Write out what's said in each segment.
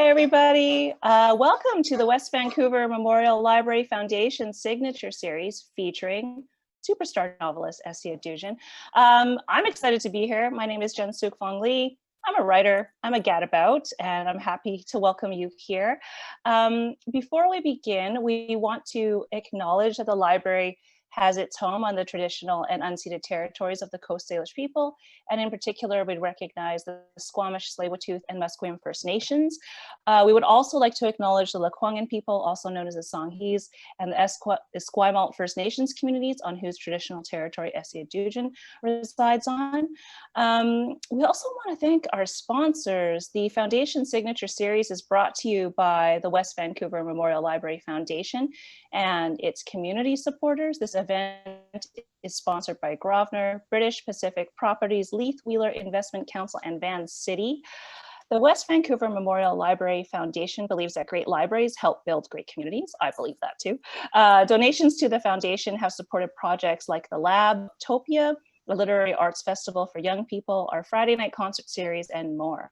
everybody. Welcome to the West Vancouver Memorial Library Foundation Signature Series featuring superstar novelist Essie Adujin. I'm excited to be here. My name is Sookfong Lee. I'm a writer, I'm a gadabout, and I'm happy to welcome you here. Before we begin, we want to acknowledge that the library has its home on the traditional and unceded territories of the Coast Salish people, and in particular, we recognize the Squamish, Tsleil-Waututh, and Musqueam First Nations. We would also like to acknowledge the Lekwungen people, also known as the Songhees, and the Esquimalt First Nations communities on whose traditional territory Essie Adujin resides on. We also want to thank our sponsors. The Foundation Signature Series is brought to you by the West Vancouver Memorial Library Foundation and its community supporters. This event is sponsored by Grosvenor, British Pacific Properties, Leith Wheeler Investment Council, and Van City. The West Vancouver Memorial Library Foundation believes that great libraries help build great communities. I believe that too. Donations to the foundation have supported projects like the Lab, Topia, the Literary Arts Festival for Young People, our Friday night concert series, and more.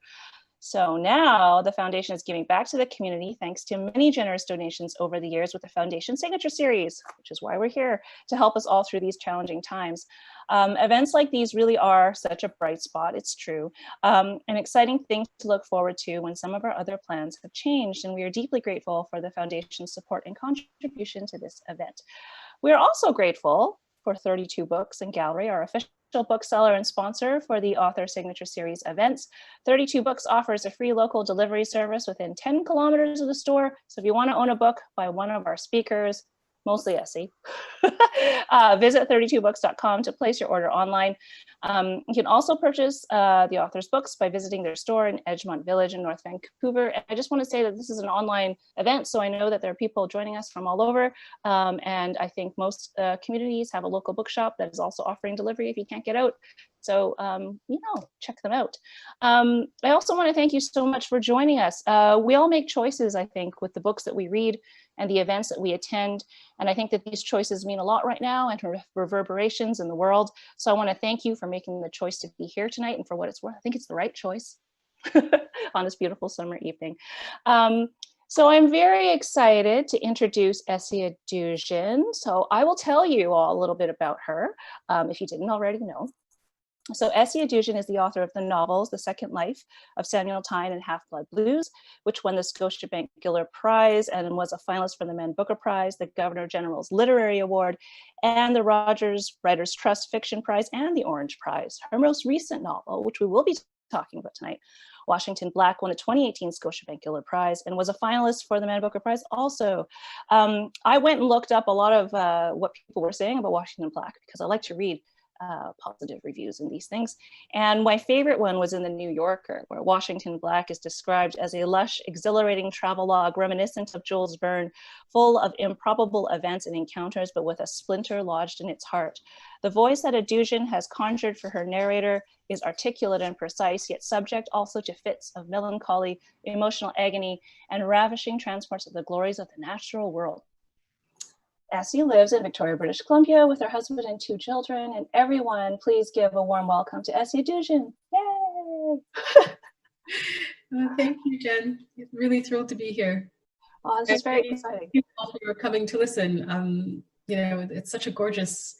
So now the foundation is giving back to the community thanks to many generous donations over the years with the Foundation Signature Series, which is why we're here to help us all through these challenging times. Events like these really are such a bright spot, it's true. An exciting thing to look forward to when some of our other plans have changed, and we are deeply grateful for the foundation's support and contribution to this event. We are also grateful for 32 Books and Gallery, our official bookseller and sponsor for the Author Signature Series events. 32 Books offers a free local delivery service within 10 kilometers of the store. So if you want to own a book by one of our speakers, mostly Essie, visit 32books.com to place your order online. You can also purchase the author's books by visiting their store in Edgemont Village in North Vancouver. And I just want to say that this is an online event, so I know that there are people joining us from all over. And I think most communities have a local bookshop that is also offering delivery if you can't get out. So, check them out. I also want to thank you so much for joining us. We all make choices, I think, with the books that we read and the events that we attend. And I think that these choices mean a lot right now and reverberations in the world. So I want to thank you for making the choice to be here tonight, and for what it's worth, I think it's the right choice on this beautiful summer evening. So I'm very excited to introduce Essie Adujin. So I will tell you all a little bit about her, if you didn't already know. So Essie Adujin is the author of the novels The Second Life of Samuel Tyne and Half-Blood Blues, which won the Scotiabank Giller Prize and was a finalist for the Man Booker Prize, the Governor General's Literary Award, and the Rogers Writers Trust Fiction Prize, and the Orange Prize. Her most recent novel, which we will be talking about tonight, Washington Black, won a 2018 Scotiabank Giller Prize and was a finalist for the Man Booker Prize also. I went and looked up a lot of what people were saying about Washington Black, because I like to read positive reviews in these things. And my favorite one was in the New Yorker, where Washington Black is described as a lush, exhilarating travelogue reminiscent of Jules Verne, full of improbable events and encounters, but with a splinter lodged in its heart. The voice that Adujin has conjured for her narrator is articulate and precise, yet subject also to fits of melancholy, emotional agony, and ravishing transports of the glories of the natural world. Essie lives in Victoria, British Columbia with her husband and 2 children. And everyone, please give a warm welcome to Essie Adujin. Yay! Thank you, Jen. Really thrilled to be here. Oh, this is very exciting. Thank you all for coming to listen. It's such a gorgeous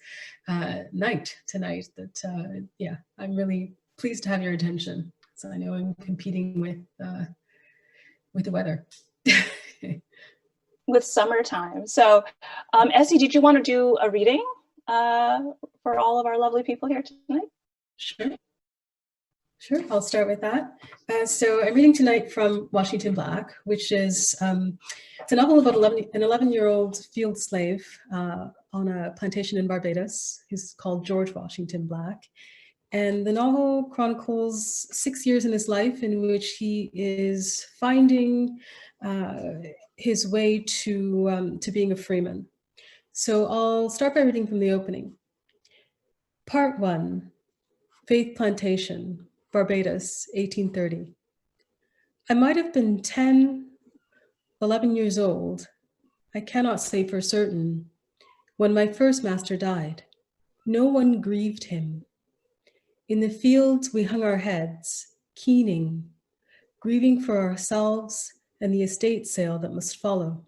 night tonight that, I'm really pleased to have your attention. So I know I'm competing with the weather. With summertime. So Essie, did you want to do a reading for all of our lovely people here tonight? Sure, I'll start with that. So I'm reading tonight from Washington Black, which is it's a novel about an 11-year-old field slave on a plantation in Barbados. He's called George Washington Black. And the novel chronicles 6 years in his life in which he is finding his way to being a freeman. So I'll start by reading from the opening. Part 1, Faith Plantation, Barbados, 1830. I might have been 10, 11 years old, I cannot say for certain, when my first master died. No one grieved him. In the fields we hung our heads, keening, grieving for ourselves and the estate sale that must follow.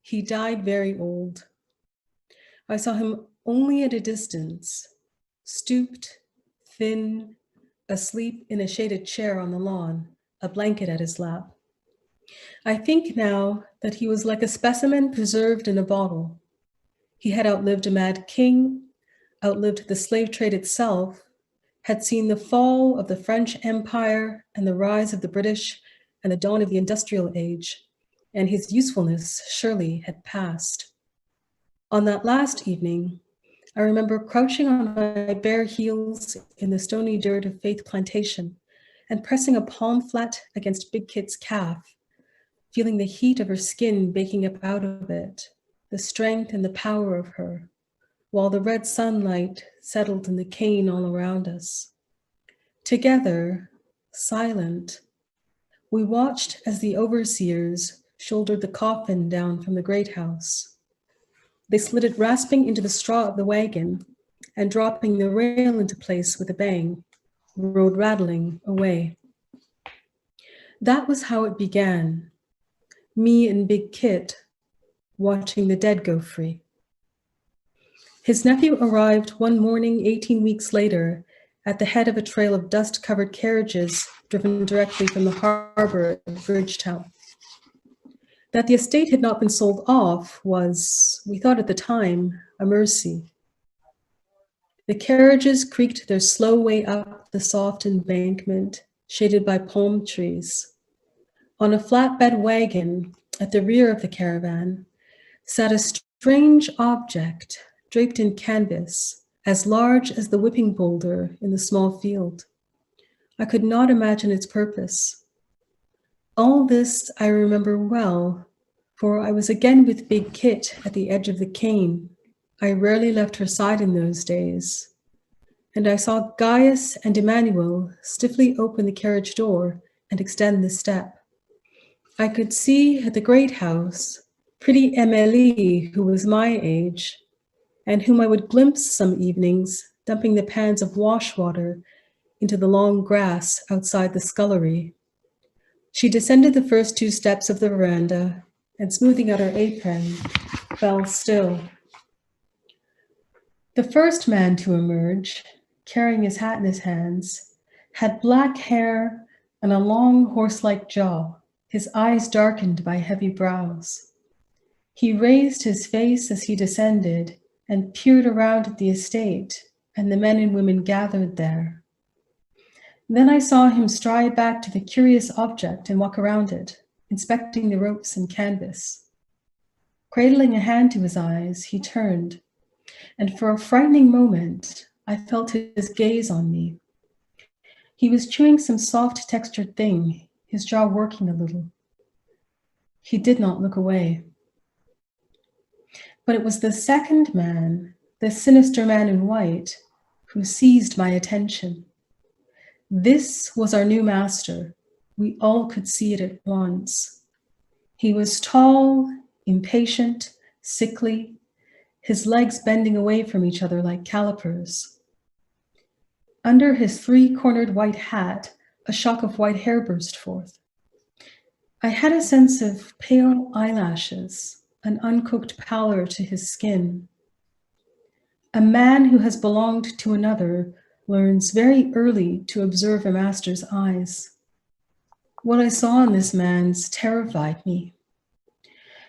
He died very old. I saw him only at a distance, stooped, thin, asleep in a shaded chair on the lawn, a blanket at his lap. I think now that he was like a specimen preserved in a bottle. He had outlived a mad king, outlived the slave trade itself, had seen the fall of the French Empire and the rise of the British and the dawn of the industrial age, and his usefulness surely had passed. On that last evening, I remember crouching on my bare heels in the stony dirt of Faith Plantation and pressing a palm flat against Big Kit's calf, feeling the heat of her skin baking up out of it, the strength and the power of her, while the red sunlight settled in the cane all around us. Together, silent, we watched as the overseers shouldered the coffin down from the great house. They slid it rasping into the straw of the wagon and dropping the rail into place with a bang, rode rattling away. That was how it began, me and Big Kit watching the dead go free. His nephew arrived one morning 18 weeks later at the head of a trail of dust-covered carriages driven directly from the harbor at Bridgetown. That the estate had not been sold off was, we thought at the time, a mercy. The carriages creaked their slow way up the soft embankment, shaded by palm trees. On a flatbed wagon at the rear of the caravan sat a strange object draped in canvas, as large as the whipping boulder in the small field. I could not imagine its purpose. All this I remember well, for I was again with Big Kit at the edge of the cane. I rarely left her side in those days. And I saw Gaius and Emmanuel stiffly open the carriage door and extend the step. I could see at the great house pretty Emily, who was my age, and whom I would glimpse some evenings dumping the pans of wash water into the long grass outside the scullery. She descended the first 2 steps of the veranda and, smoothing out her apron, fell still. The first man to emerge, carrying his hat in his hands, had black hair and a long horse-like jaw, his eyes darkened by heavy brows. He raised his face as he descended and peered around at the estate and the men and women gathered there. Then I saw him stride back to the curious object and walk around it, inspecting the ropes and canvas. Cradling a hand to his eyes, he turned, and for a frightening moment, I felt his gaze on me. He was chewing some soft textured thing, his jaw working a little. He did not look away. But it was the second man, the sinister man in white, who seized my attention. This was our new master. We all could see it at once. He was tall, impatient, sickly, his legs bending away from each other like calipers. Under his 3-cornered white hat, a shock of white hair burst forth. I had a sense of pale eyelashes, an uncooked pallor to his skin. A man who has belonged to another learns very early to observe a master's eyes. What I saw in this man's terrified me.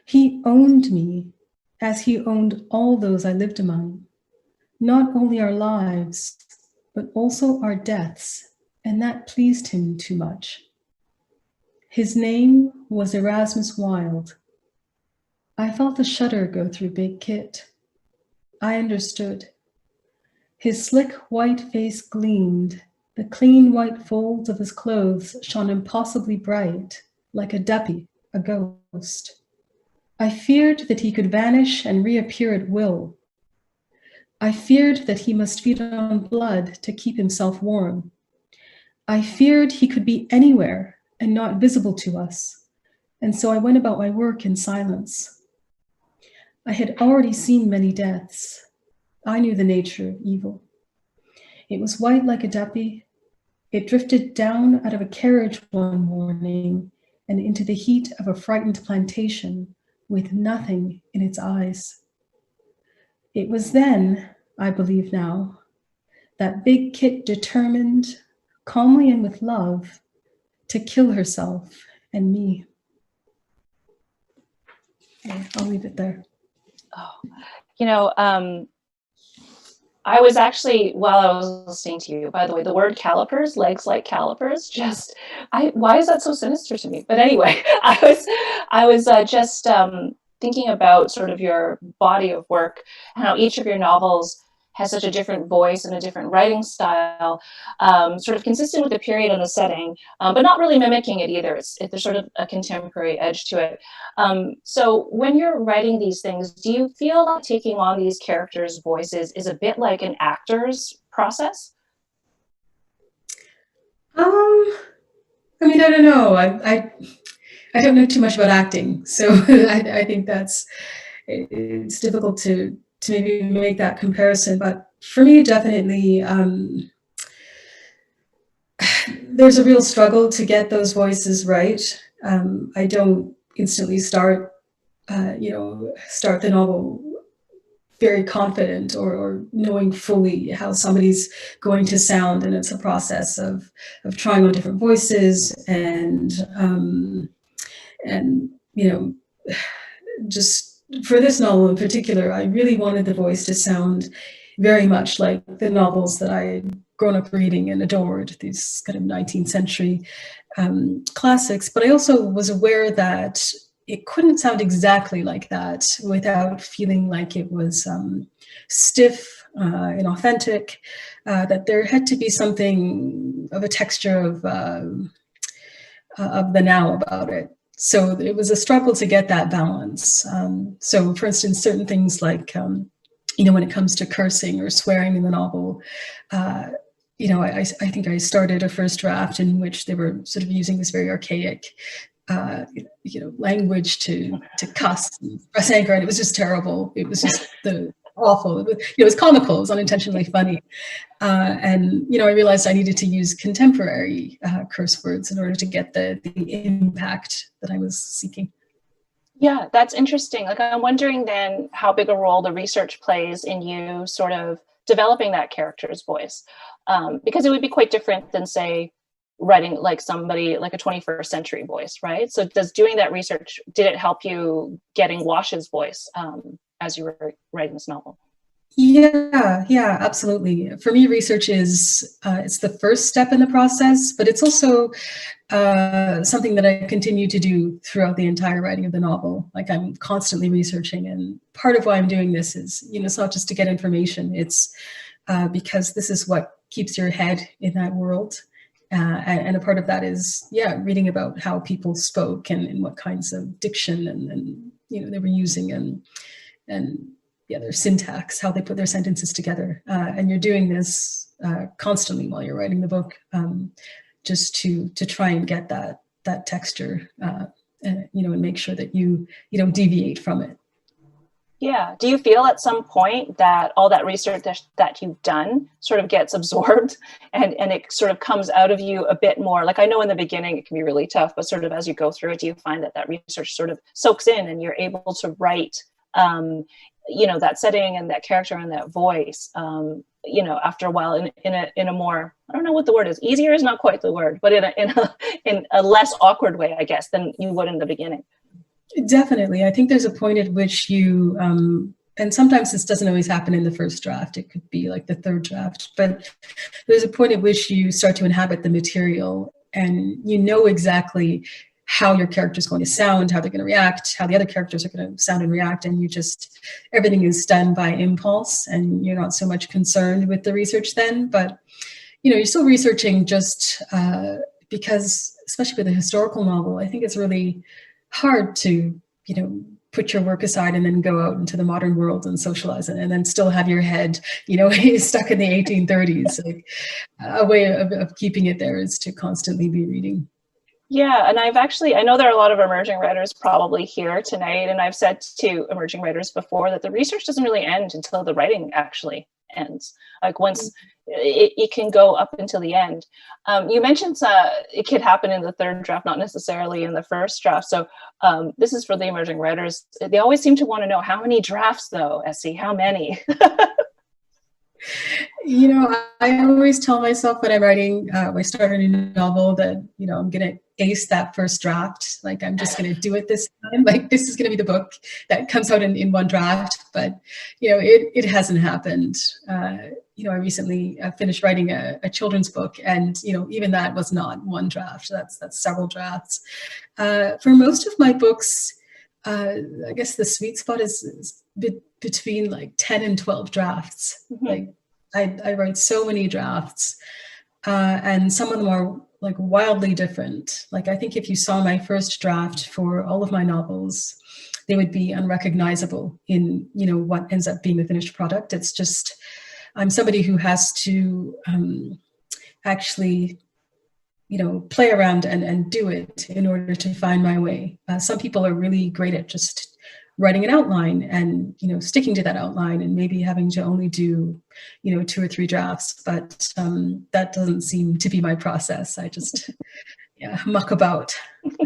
He owned me as he owned all those I lived among, not only our lives, but also our deaths, and that pleased him too much. His name was Erasmus Wilde. I felt a shudder go through Big Kit. I understood. His slick white face gleamed. The clean white folds of his clothes shone impossibly bright, like a duppy, a ghost. I feared that he could vanish and reappear at will. I feared that he must feed on blood to keep himself warm. I feared he could be anywhere and not visible to us, and so I went about my work in silence. I had already seen many deaths. I knew the nature of evil. It was white like a duppy. It drifted down out of a carriage one morning and into the heat of a frightened plantation with nothing in its eyes. It was then, I believe now, that big Kit determined, calmly and with love, to kill herself and me. Okay, I'll leave it there. Oh, you know, I was actually, while I was listening to you, by the way, the word calipers, legs like calipers, just, why is that so sinister to me? But anyway, I was just thinking about sort of your body of work, and how each of your novels has such a different voice and a different writing style, sort of consistent with the period and the setting, but not really mimicking it either. There's sort of a contemporary edge to it. So when you're writing these things, do you feel like taking on these characters' voices is a bit like an actor's process? I mean, I don't know. I don't know too much about acting, so I think it's difficult to maybe make that comparison. But for me, definitely, there's a real struggle to get those voices right. I don't instantly start the novel very confident or knowing fully how somebody's going to sound, and it's a process of trying on different voices and just for this novel in particular, I really wanted the voice to sound very much like the novels that I had grown up reading and adored, these kind of 19th century classics. But I also was aware that it couldn't sound exactly like that without feeling like it was stiff, inauthentic, that there had to be something of a texture of the now about it. So it was a struggle to get that balance. So for instance, certain things like, when it comes to cursing or swearing in the novel, I think I started a first draft in which they were sort of using this very archaic language to cuss and express anger, and it was just terrible. It was just awful. It was comical. It was unintentionally funny, and I realized I needed to use contemporary curse words in order to get the impact that I was seeking. Yeah, that's interesting. Like, I'm wondering then how big a role the research plays in you sort of developing that character's voice, because it would be quite different than, say, writing like somebody like a 21st century voice, right? So doing that research, did it help you getting Wash's voice as you were writing this novel? Yeah, absolutely. For me, research is it's the first step in the process, but it's also something that I continue to do throughout the entire writing of the novel. Like, I'm constantly researching, and part of why I'm doing this is, it's not just to get information, it's because this is what keeps your head in that world. And a part of that is, reading about how people spoke and what kinds of diction and they were using and their syntax, how they put their sentences together. And you're doing this constantly while you're writing the book, just to try and get that texture, and make sure that you don't deviate from it. Yeah. Do you feel at some point that all that research that you've done sort of gets absorbed and it sort of comes out of you a bit more? Like, I know in the beginning it can be really tough, but sort of as you go through it, do you find that research sort of soaks in and you're able to write, that setting and that character and that voice, after a while in a more, I don't know what the word is, easier is not quite the word, but in a less awkward way, I guess, than you would in the beginning? Definitely. I think there's a point at which you, and sometimes this doesn't always happen in the first draft, it could be like the third draft, but there's a point at which you start to inhabit the material and you know exactly how your character is going to sound, how they're going to react, how the other characters are going to sound and react, and everything is done by impulse, and you're not so much concerned with the research then, but you're still researching just because, especially with a historical novel, I think it's really hard to, put your work aside and then go out into the modern world and socialize it and then still have your head, stuck in the 1830s. Like, a way of keeping it there is to constantly be reading. Yeah, and I know there are a lot of emerging writers probably here tonight, and I've said to emerging writers before that the research doesn't really end until the writing actually ends. Like once it can go up until the end. You mentioned it could happen in the third draft, not necessarily in the first draft. So this is for the emerging writers. They always seem to want to know, how many drafts though, Essie? How many? You know, I always tell myself when I'm writing, when I start a new novel, that, you know, I'm going to ace that first draft. Like, I'm just going to do it this time. Like, this is going to be the book that comes out in one draft. But, you know, it hasn't happened. You know, I recently finished writing a children's book, and, you know, even that was not one draft. That's several drafts. For most of my books, I guess the sweet spot is between like 10 and 12 drafts. Mm-hmm. Like, I write so many drafts, and some of them are like wildly different. Like, I think if you saw my first draft for all of my novels, they would be unrecognizable in, you know, what ends up being the finished product. It's just, I'm somebody who has to actually, you know, play around and do it in order to find my way. Some people are really great at just writing an outline and, you know, sticking to that outline and maybe having to only do, you know, 2 or 3 drafts. But that doesn't seem to be my process. I just, muck about,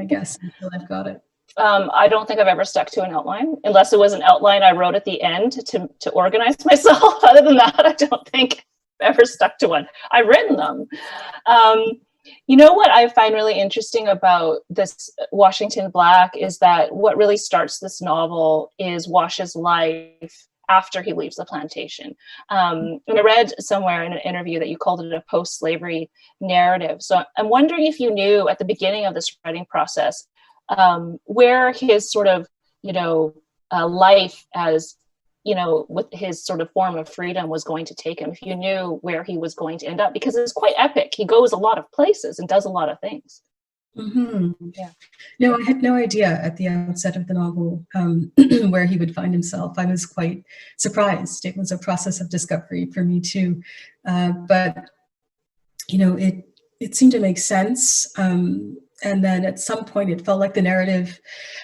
I guess, until I've got it. I don't think I've ever stuck to an outline, unless it was an outline I wrote at the end to organize myself. Other than that, I don't think I've ever stuck to one. I've written them. You know what I find really interesting about this Washington Black is that what really starts this novel is Wash's life after he leaves the plantation. And I read somewhere in an interview that you called it a post-slavery narrative. So I'm wondering if you knew at the beginning of this writing process where his sort of, you know, life as, you know, with his sort of form of freedom was going to take him, if you knew where he was going to end up, because it's quite epic. He goes a lot of places and does a lot of things. Mm-hmm. Yeah. No, I had no idea at the outset of the novel where he would find himself. I was quite surprised. It was a process of discovery for me too. But, you know, it seemed to make sense. And then at some point it felt like the narrative,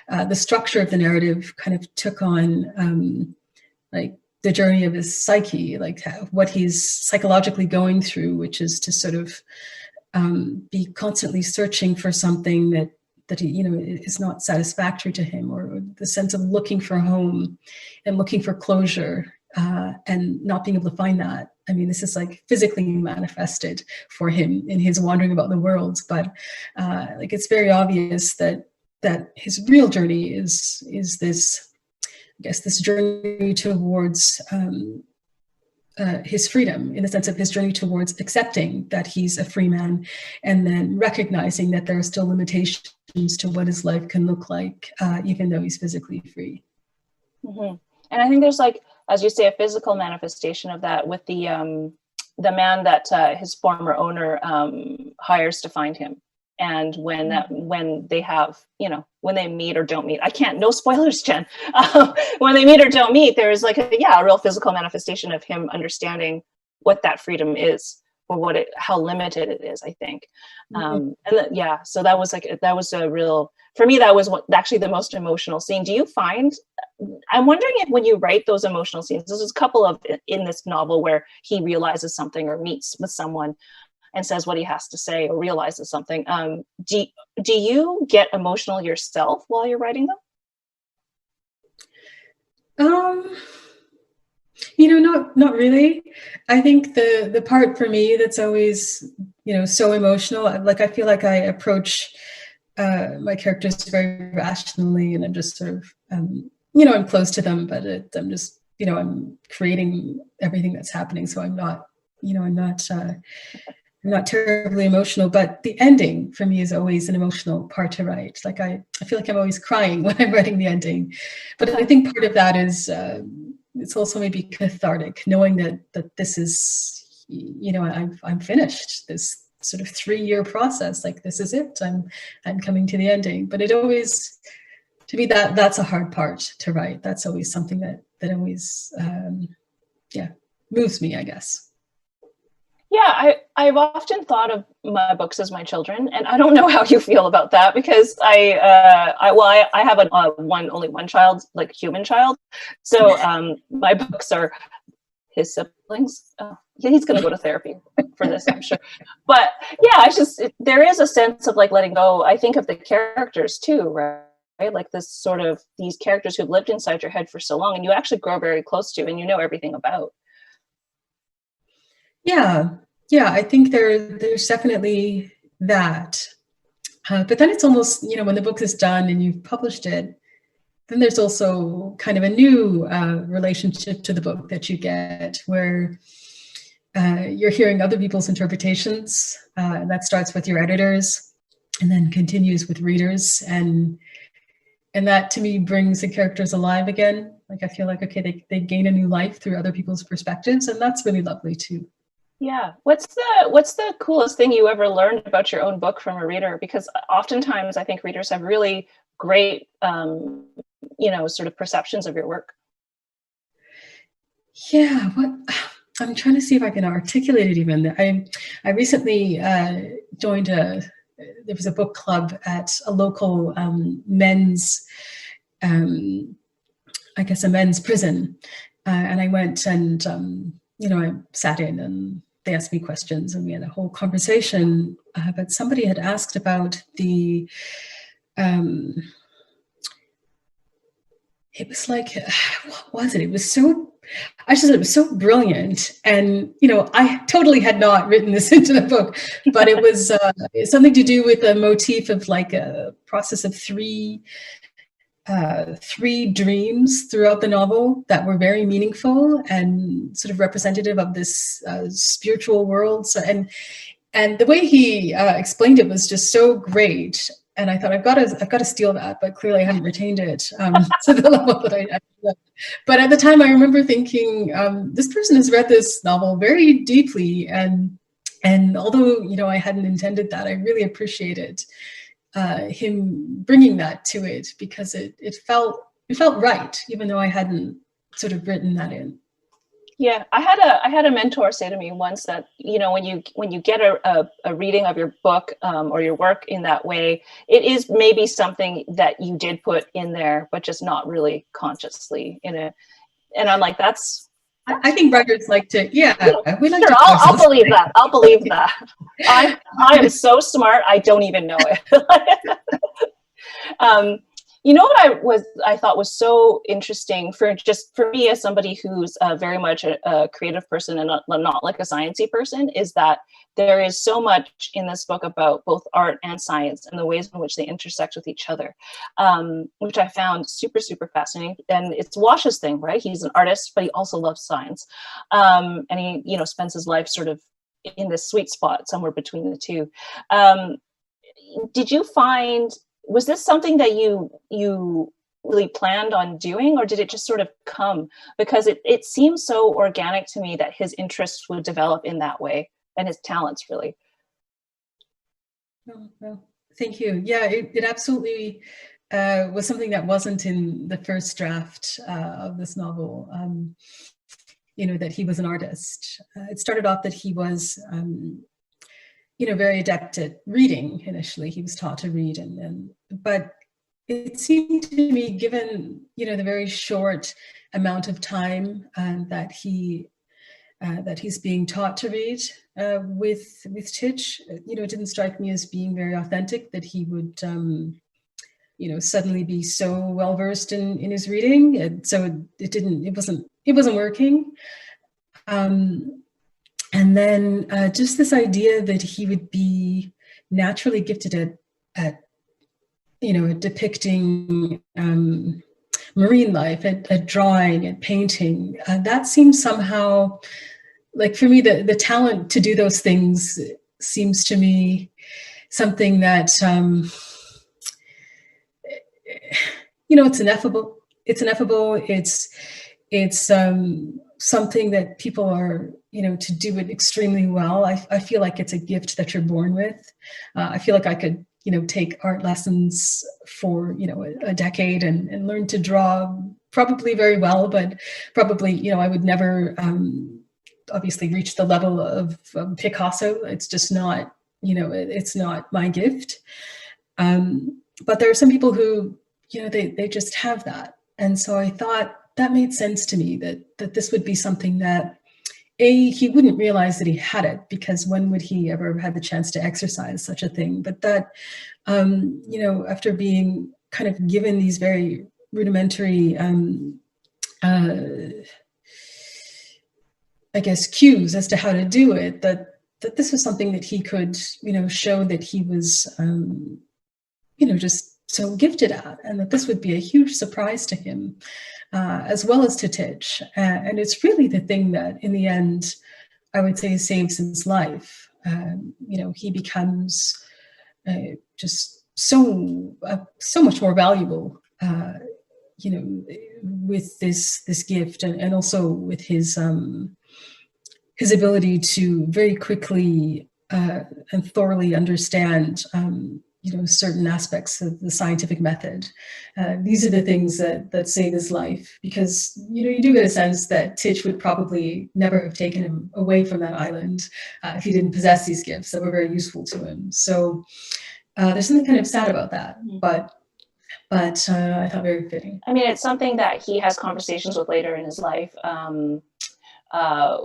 the structure of the narrative kind of took on like the journey of his psyche, like what he's psychologically going through, which is to sort of be constantly searching for something that he, you know, is not satisfactory to him, or the sense of looking for home and looking for closure and not being able to find that. I mean, this is like physically manifested for him in his wandering about the world, but like it's very obvious that his real journey is this, I guess, this journey towards his freedom, in the sense of his journey towards accepting that he's a free man, and then recognizing that there are still limitations to what his life can look like, even though he's physically free. Mm-hmm. And I think there's, like, as you say, a physical manifestation of that with the man that his former owner hires to find him. And when they have, you know, when they meet or don't meet, no spoilers, Jen. When they meet or don't meet, there is like a real physical manifestation of him understanding what that freedom is, or how limited it is, I think. So that was a real, for me, that was actually the most emotional scene. Do you find, I'm wondering if when you write those emotional scenes, there's a couple of in this novel where he realizes something or meets with someone and says what he has to say or realizes something. Do you get emotional yourself while you're writing them? You know, not really. I think the part for me that's always, you know, so emotional, like I feel like I approach my characters very rationally, and I'm just sort of, you know, I'm close to them, but I'm just, you know, I'm creating everything that's happening. So I'm not, you know, I'm not terribly emotional, but the ending for me is always an emotional part to write. Like I feel like I'm always crying when I'm writing the ending, but I think part of that is it's also maybe cathartic, knowing that this is, you know, I'm finished this sort of 3-year process. Like, this is it. I'm coming to the ending. But it always, to me, that's a hard part to write. That's always something that always moves me, I guess. Yeah, I've often thought of my books as my children, and I don't know how you feel about that, because I have only one child, like human child, so my books are his siblings, siblings. He's going to go to therapy for this, I'm sure. But yeah, there is a sense of like letting go. I think of the characters too, right? Like this sort of these characters who've lived inside your head for so long, and you actually grow very close to, and you know everything about. Yeah, I think there's definitely that. But then it's almost, when the book is done and you've published it, then there's also kind of a new relationship to the book that you get, where you're hearing other people's interpretations. That starts with your editors and then continues with readers. And that to me brings the characters alive again. Like I feel like, okay, they gain a new life through other people's perspectives. And that's really lovely too. Yeah. What's the coolest thing you ever learned about your own book from a reader? Because oftentimes I think readers have really great, sort of perceptions of your work. Yeah. I'm trying to see if I can articulate it even. I recently joined there was a book club at a local men's, a men's prison. And I went and, I sat in and they asked me questions and we had a whole conversation, but somebody had asked about the, it was like, what was it? It was so, I just thought it was so brilliant. And, I totally had not written this into the book, but it was something to do with a motif of like a process of three dreams throughout the novel that were very meaningful and sort of representative of this spiritual world. So, and the way he explained it was just so great. And I thought I've got to steal that, but clearly I haven't retained it to the level that I love. But at the time, I remember thinking, this person has read this novel very deeply, and although I hadn't intended that, I really appreciated him bringing that to it, because it felt right, even though I hadn't sort of written that in. Yeah, I had a mentor say to me once that when you get a reading of your book or your work in that way, it is maybe something that you did put in there, but just not really consciously in it. And I'm like, that's I think writers like to, we like sure, to. I'll believe that. I'll believe that. I am so smart, I don't even know it. What I thought was so interesting for me as somebody who's very much a creative person and not like a sciencey person, is that there is so much in this book about both art and science and the ways in which they intersect with each other, which I found super, super fascinating. And it's Wash's thing, right? He's an artist, but he also loves science. And he, spends his life sort of in this sweet spot somewhere between the two. Did you find, was this something that you really planned on doing, or did it just sort of come? Because it seems so organic to me that his interests would develop in that way, and his talents really. Oh, well, thank you. Yeah, it absolutely was something that wasn't in the first draft of this novel. That he was an artist. It started off that he was very adept at reading. Initially, he was taught to read, but it seemed to me, given the very short amount of time that he's being taught to read with Titch, it didn't strike me as being very authentic that he would suddenly be so well versed in his reading. And so it wasn't working. And then just this idea that he would be naturally gifted at depicting marine life, at drawing, at painting. That seems somehow, like for me, the talent to do those things seems to me something that, it's ineffable. It's ineffable. It's something that people are, to do it extremely well. I feel like it's a gift that you're born with. I feel like I could, take art lessons for, a decade and learn to draw probably very well, but probably, I would never obviously reach the level of Picasso. It's just not, it's not my gift. But there are some people who, they just have that. And so I thought that made sense to me, that this would be something that he wouldn't realize that he had it, because when would he ever have had the chance to exercise such a thing? But that, you know, after being kind of given these very rudimentary, I guess, cues as to how to do it, that this was something that he could, you know, show that he was, you know, just so gifted at, and that this would be a huge surprise to him, as well as to Titch. And it's really the thing that, in the end, I would say saves his life. You know, he becomes just so much more valuable, you know, with this gift, and also with his ability to very quickly and thoroughly understand, you know, certain aspects of the scientific method. These are the things that save his life, because, you know, you do get a sense that Titch would probably never have taken him away from that island if he didn't possess these gifts that were very useful to him. So there's something kind of sad about that, but I thought very fitting. I mean, it's something that he has conversations with later in his life,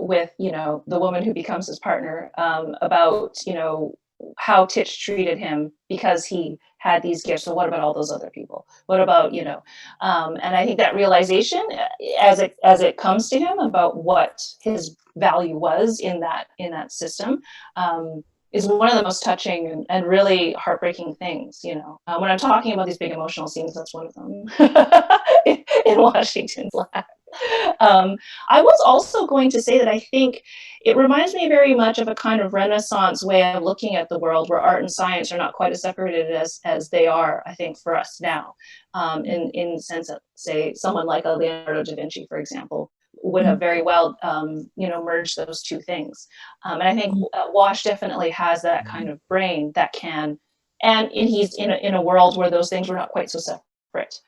with, you know, the woman who becomes his partner, about, you know, how Titch treated him because he had these gifts. So what about all those other people? What about, you know, and I think that realization, as it comes to him about what his value was in that system, is one of the most touching and really heartbreaking things, you know. When I'm talking about these big emotional scenes, that's one of them in Washington Black. I was also going to say that I think it reminds me very much of a kind of Renaissance way of looking at the world, where art and science are not quite as separated as they are, I think, for us now, in the sense that, say, someone like a Leonardo da Vinci, for example, would have very well, you know, merged those two things. And I think Wash definitely has that kind of brain that can, and he's in a world where those things were not quite so separate.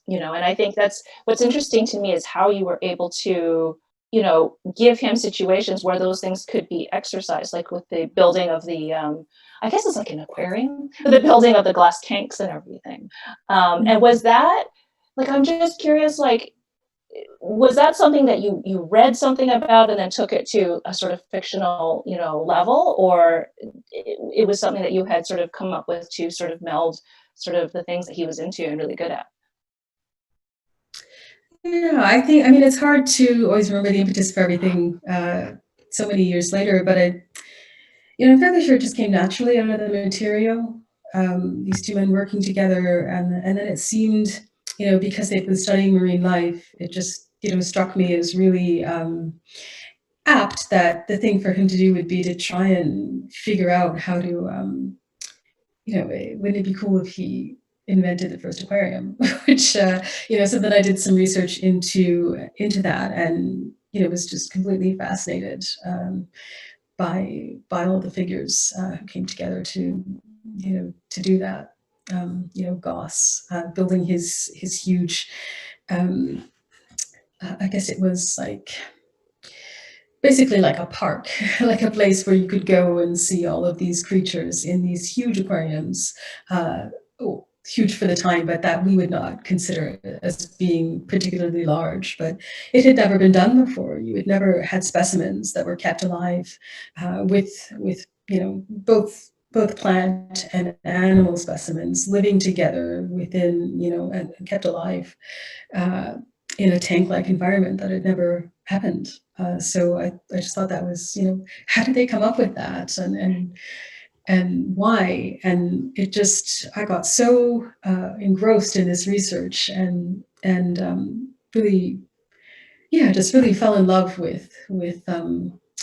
You know, and I think that's what's interesting to me, is how you were able to, you know, give him situations where those things could be exercised, like with the building of the, I guess it's like an aquarium, the building of the glass tanks and everything. And was that, like, I'm just curious, like, was that something that you read something about and then took it to a sort of fictional, you know, level, or it was something that you had sort of come up with to sort of meld sort of the things that he was into and really good at? Yeah, I mean, it's hard to always remember the impetus for everything so many years later, but you know, I'm fairly sure it just came naturally out of the material. These two men working together, and then it seemed, you know, because they've been studying marine life, it just, you know, struck me as really apt that the thing for him to do would be to try and figure out how to, you know, wouldn't it be cool if he invented the first aquarium, which, you know, so then I did some research into that, and, you know, was just completely fascinated by all the figures who came together to, you know, to do that. You know, Goss building his huge, I guess it was like basically like a park, like a place where you could go and see all of these creatures in these huge aquariums, huge for the time, but that we would not consider as being particularly large. But it had never been done before. You had never had specimens that were kept alive with you know, both plant and animal specimens living together within, you know, and kept alive in a tank-like environment that had never happened. So I just thought that was, you know, how did they come up with that, and why? And it just, I got so engrossed in this research, and really, yeah, just really fell in love with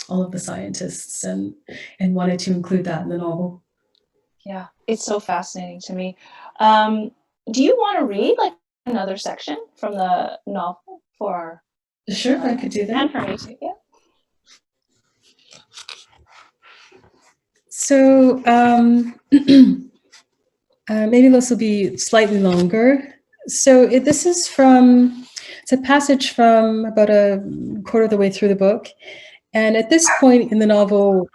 all of the scientists, and wanted to include that in the novel. Yeah, it's so fascinating to me. Do you want to read like another section from the novel for? Sure, I could do that. And for me too, yeah. So maybe this will be slightly longer. So this is from, it's a passage from about a quarter of the way through the book. And at this point in the novel,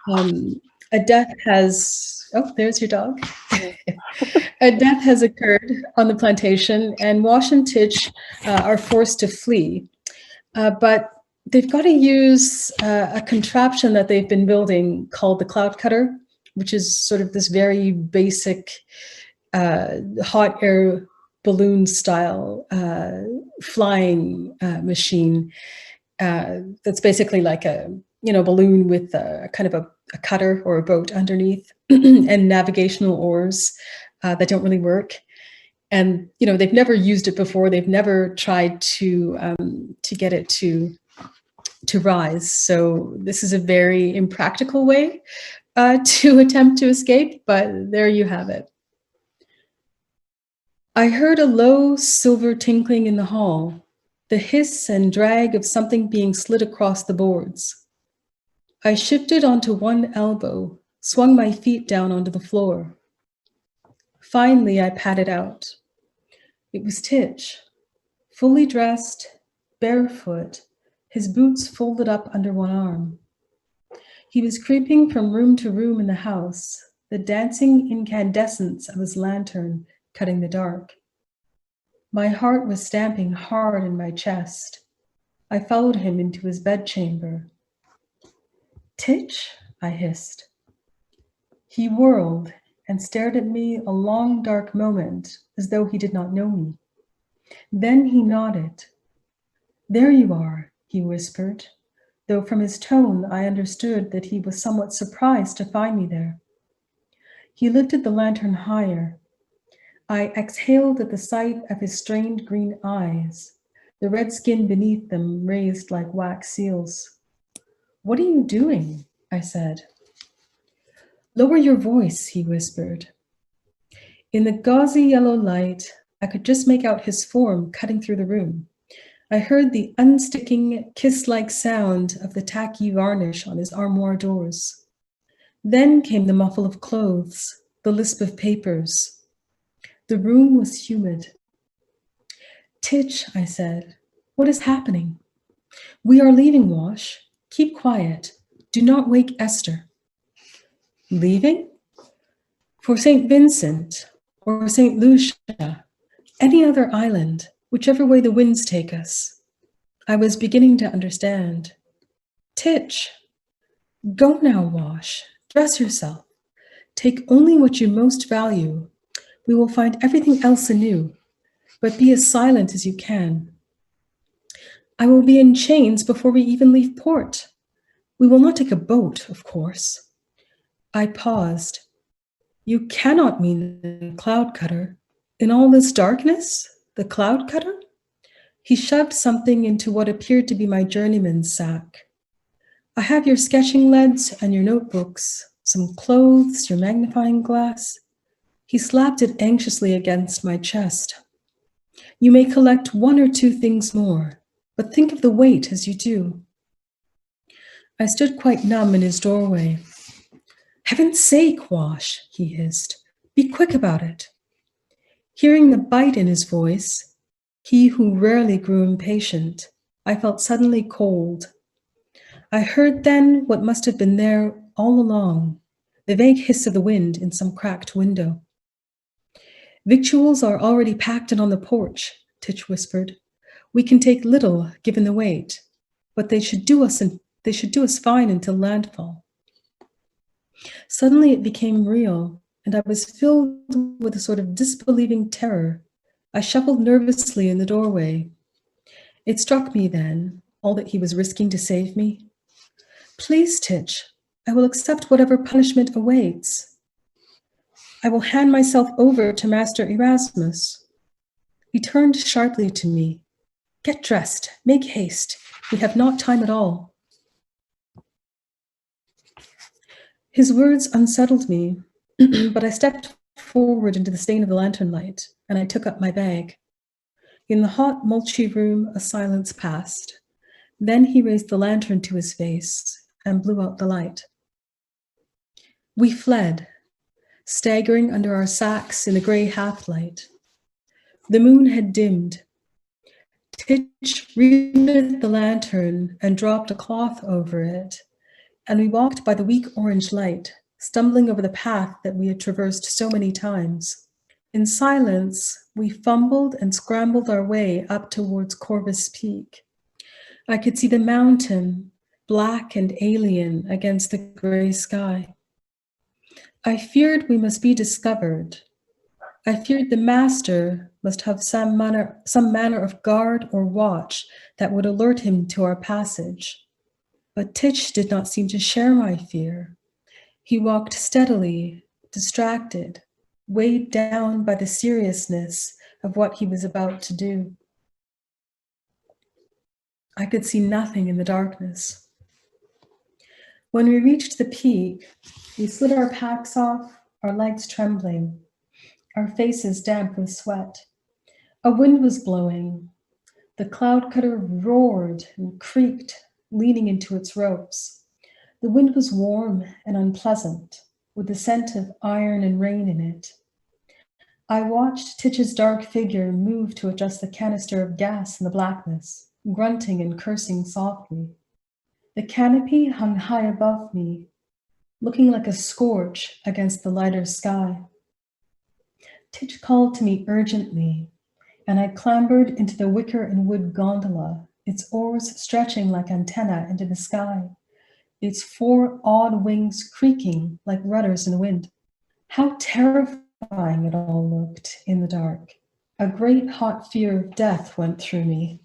a death has, oh, there's your dog. A death has occurred on the plantation, and Wash and Titch are forced to flee. But they've got to use a contraption that they've been building called the cloud cutter, which is sort of this very basic hot air balloon style flying machine that's basically like a balloon with a kind of a cutter or a boat underneath and navigational oars that don't really work. And they've never used it before. They've never tried to get it to rise. So this is a very impractical way to attempt to escape, but there you have it. I heard a low silver tinkling in the hall, the hiss and drag of something being slid across the boards. I shifted onto one elbow, swung my feet down onto the floor. Finally, I padded out. It was Titch, fully dressed, barefoot, his boots folded up under one arm. He was creeping from room to room in the house, the dancing incandescence of his lantern cutting the dark. My heart was stamping hard in my chest. I followed him into his bedchamber. "Titch?" I hissed. He whirled and stared at me a long, dark moment, as though he did not know me. Then he nodded. "There you are," he whispered, though from his tone I understood that he was somewhat surprised to find me there. He lifted the lantern higher. I exhaled at the sight of his strained green eyes, the red skin beneath them raised like wax seals. "What are you doing?" I said. "Lower your voice," he whispered. In the gauzy yellow light, I could just make out his form cutting through the room. I heard the unsticking, kiss-like sound of the tacky varnish on his armoire doors. Then came the muffle of clothes, the lisp of papers. The room was humid. "Titch," I said, "what is happening?" "We are leaving, Wash. Keep quiet. Do not wake Esther." "Leaving?" "For St. Vincent or St. Lucia, any other island, whichever way the winds take us." I was beginning to understand. "Titch." "Go now, Wash. Dress yourself. Take only what you most value. We will find everything else anew, but be as silent as you can." "I will be in chains before we even leave port. We will not take a boat, of course." I paused. "You cannot mean the cloud cutter. In all this darkness, the cloud cutter?" He shoved something into what appeared to be my journeyman's sack. "I have your sketching leads and your notebooks, some clothes, your magnifying glass." He slapped it anxiously against my chest. "You may collect one or two things more, but think of the weight as you do." I stood quite numb in his doorway. "Heaven's sake, Wash," he hissed. "Be quick about it." Hearing the bite in his voice, he who rarely grew impatient, I felt suddenly cold. I heard then what must have been there all along, the vague hiss of the wind in some cracked window. "Victuals are already packed and on the porch," Titch whispered. "We can take little, given the weight, but they should do us fine until landfall." Suddenly it became real, and I was filled with a sort of disbelieving terror. I shuffled nervously in the doorway. It struck me then, all that he was risking to save me. "Please, Titch, I will accept whatever punishment awaits. I will hand myself over to Master Erasmus." He turned sharply to me. "Get dressed, make haste. We have not time at all." His words unsettled me, but I stepped forward into the stain of the lantern light, and I took up my bag. In the hot, mulchy room, a silence passed. Then he raised the lantern to his face and blew out the light. We fled, staggering under our sacks in the gray half-light. The moon had dimmed. Titch relit the lantern and dropped a cloth over it, and we walked by the weak orange light, stumbling over the path that we had traversed so many times. In silence, we fumbled and scrambled our way up towards Corvus Peak. I could see the mountain, black and alien against the gray sky. I feared we must be discovered. I feared the master must have some manner of guard or watch that would alert him to our passage. But Titch did not seem to share my fear. He walked steadily, distracted, weighed down by the seriousness of what he was about to do. I could see nothing in the darkness. When we reached the peak, we slid our packs off, our legs trembling, our faces damp with sweat. A wind was blowing. The cloud cutter roared and creaked, leaning into its ropes. The wind was warm and unpleasant, with the scent of iron and rain in it. I watched Titch's dark figure move to adjust the canister of gas in the blackness, grunting and cursing softly. The canopy hung high above me, looking like a scorch against the lighter sky. Titch called to me urgently, and I clambered into the wicker and wood gondola, its oars stretching like antennae into the sky, its four odd wings creaking like rudders in the wind. How terrifying it all looked in the dark. A great hot fear of death went through me.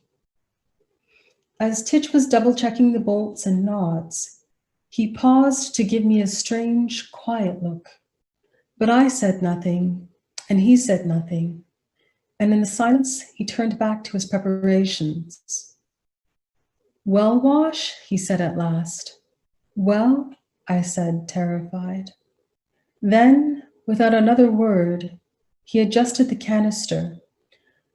As Titch was double-checking the bolts and knots, he paused to give me a strange, quiet look. But I said nothing, and he said nothing. And in the silence, he turned back to his preparations. "Well, Wash," he said at last. "Well," I said, terrified. Then, without another word, he adjusted the canister.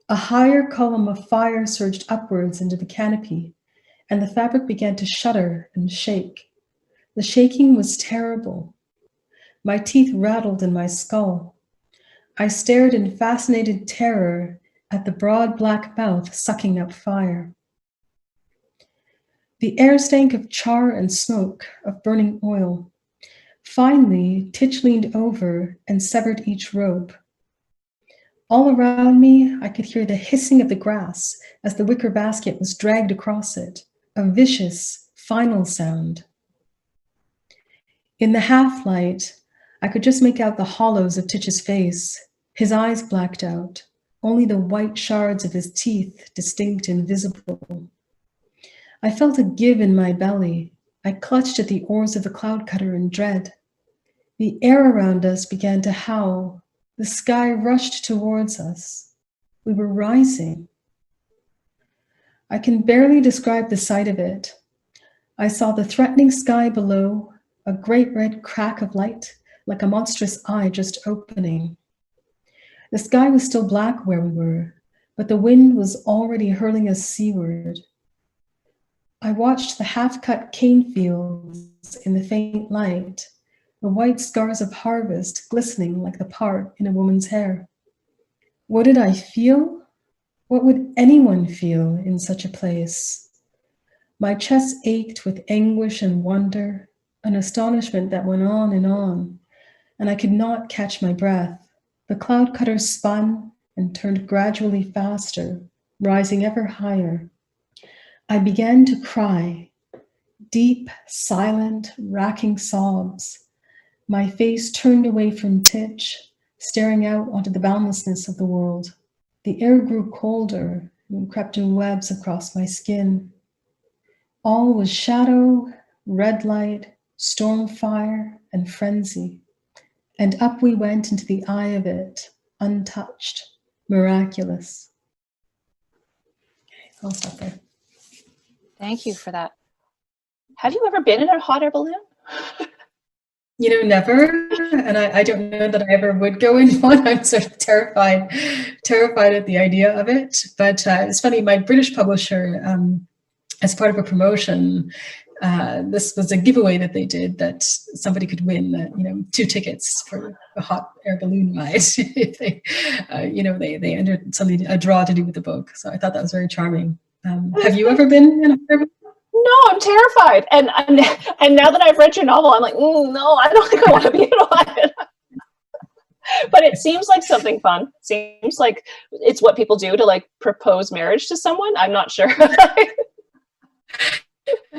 A higher column of fire surged upwards into the canopy, and the fabric began to shudder and shake. The shaking was terrible. My teeth rattled in my skull. I stared in fascinated terror at the broad black mouth sucking up fire. The air stank of char and smoke, of burning oil. Finally, Titch leaned over and severed each rope. All around me, I could hear the hissing of the grass as the wicker basket was dragged across it, a vicious, final sound. In the half-light, I could just make out the hollows of Titch's face, his eyes blacked out, only the white shards of his teeth distinct and visible. I felt a give in my belly. I clutched at the oars of the cloud cutter in dread. The air around us began to howl. The sky rushed towards us. We were rising. I can barely describe the sight of it. I saw the threatening sky below, a great red crack of light, like a monstrous eye just opening. The sky was still black where we were, but the wind was already hurling us seaward. I watched the half-cut cane fields in the faint light, the white scars of harvest glistening like the part in a woman's hair. What did I feel? What would anyone feel in such a place? My chest ached with anguish and wonder, an astonishment that went on, and I could not catch my breath. The cloud cutter spun and turned gradually faster, rising ever higher. I began to cry, deep, silent, racking sobs. My face turned away from Titch, staring out onto the boundlessness of the world. The air grew colder and crept in webs across my skin. All was shadow, red light, storm fire, and frenzy. And up we went into the eye of it, untouched, miraculous. Okay, I'll stop there. Thank you for that. Have you ever been in a hot air balloon? Never, and I don't know that I ever would go in one. I'm sort of terrified at the idea of it. But it's funny, my British publisher, as part of a promotion, this was a giveaway that they did that somebody could win, 2 tickets for a hot air balloon ride if they, they entered a draw to do with the book. So I thought that was very charming. Have you ever been in a hot air balloon? No, I'm terrified. And now that I've read your novel, I'm like, no, I don't think I want to be in one. But it seems like something fun. Seems like it's what people do to like propose marriage to someone. I'm not sure.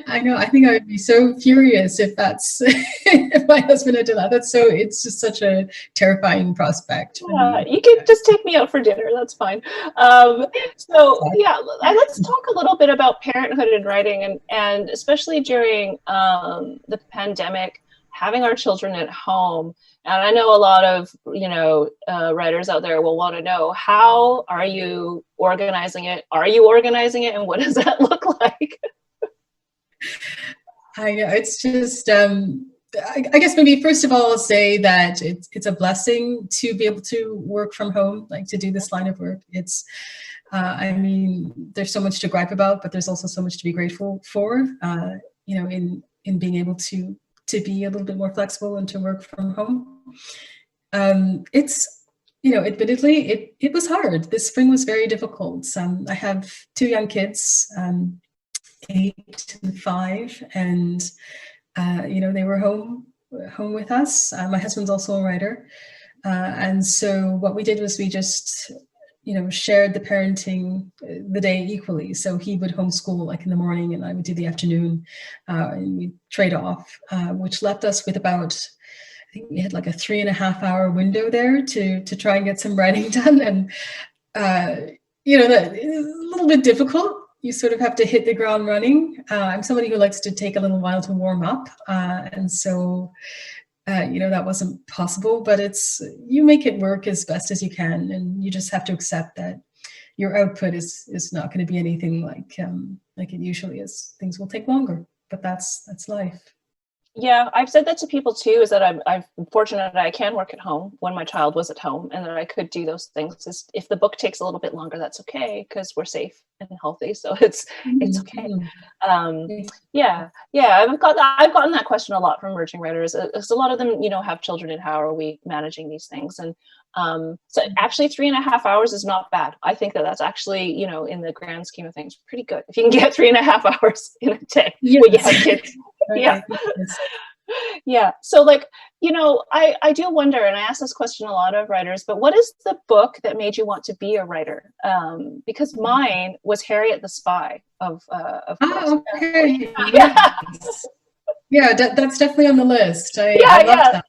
I know. I think I would be so furious if that's if my husband had done that. It's just such a terrifying prospect for Yeah, me. you can just take me out for dinner. That's fine. So yeah, let's talk a little bit about parenthood and writing, and especially during the pandemic, having our children at home. And I know a lot of writers out there will want to know, how are you organizing it? Are you organizing it, and what does that look like? I know, it's just I guess maybe first of all I'll say that it's a blessing to be able to work from home, like to do this line of work. It's I mean, there's so much to gripe about, but there's also so much to be grateful for, in being able to be a little bit more flexible and to work from home. It's, admittedly, it was hard. This spring was very difficult. I have two young kids, 8 and 5, and they were home with us. My husband's also a writer, and so what we did was we just shared the parenting the day equally. So he would homeschool like in the morning, and I would do the afternoon, and we'd trade off, which left us with about, I think we had like a 3.5 hour window there to try and get some writing done. And that is a little bit difficult. You sort of have to hit the ground running. I'm somebody who likes to take a little while to warm up. And so, that wasn't possible, but you make it work as best as you can. And you just have to accept that your output is not going to be anything like it usually is. Things will take longer, but that's life. Yeah, I've said that to people too, is that I'm fortunate that I can work at home when my child was at home, and that I could do those things. If the book takes a little bit longer, that's okay, because we're safe and healthy, so it's okay. Yeah, I've gotten that question a lot from emerging writers. Because a lot of them, have children, and how are we managing these things? And so actually 3.5 hours is not bad. I think that's actually, in the grand scheme of things, pretty good. If you can get 3.5 hours in a day when you have kids. Yeah. Yeah. So I do wonder, and I ask this question a lot of writers, but what is the book that made you want to be a writer? Because mine was Harriet the Spy of course. Oh, okay. Yeah, that's definitely on the list. I love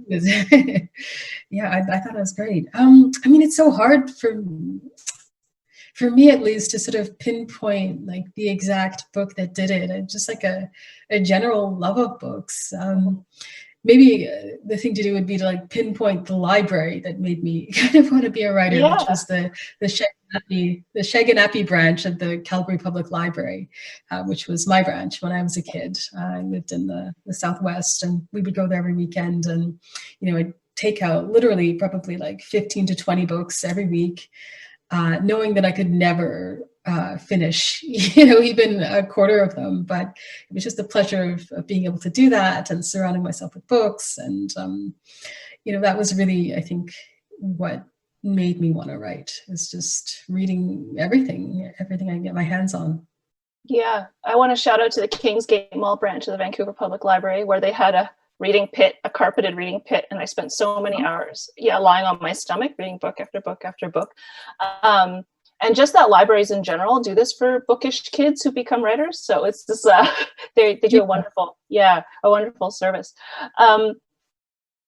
that. Yeah, I thought it was great. I mean, it's so hard for me at least to sort of pinpoint like the exact book that did it. It's just like a general love of books. Maybe the thing to do would be to like pinpoint the library that made me kind of want to be a writer, which was the Shaganappi branch of the Calgary Public Library, which was my branch when I was a kid. I lived in the Southwest, and we would go there every weekend, and I'd take out literally probably like 15 to 20 books every week, knowing that I could never finish, even a quarter of them. But it was just the pleasure of being able to do that and surrounding myself with books. And, that was really, I think, what made me want to write, is just reading everything I can get my hands on. Yeah. I want to shout out to the Kingsgate Mall branch of the Vancouver Public Library, where they had a reading pit, a carpeted reading pit, and I spent so many hours lying on my stomach reading book after book after book. And just that libraries in general do this for bookish kids who become writers. So it's just they do a wonderful service.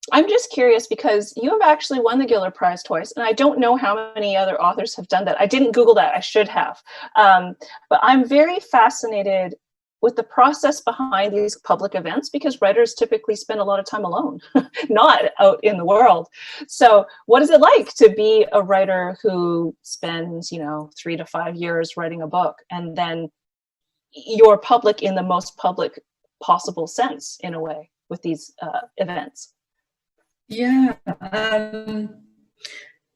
I'm just curious, because you have actually won the Giller Prize twice, and I don't know how many other authors have done that. I didn't Google that. I should have. But I'm very fascinated with the process behind these public events, because writers typically spend a lot of time alone, not out in the world. So what is it like to be a writer who spends, 3 to 5 years writing a book, and then you're public in the most public possible sense, in a way, with these events? Yeah.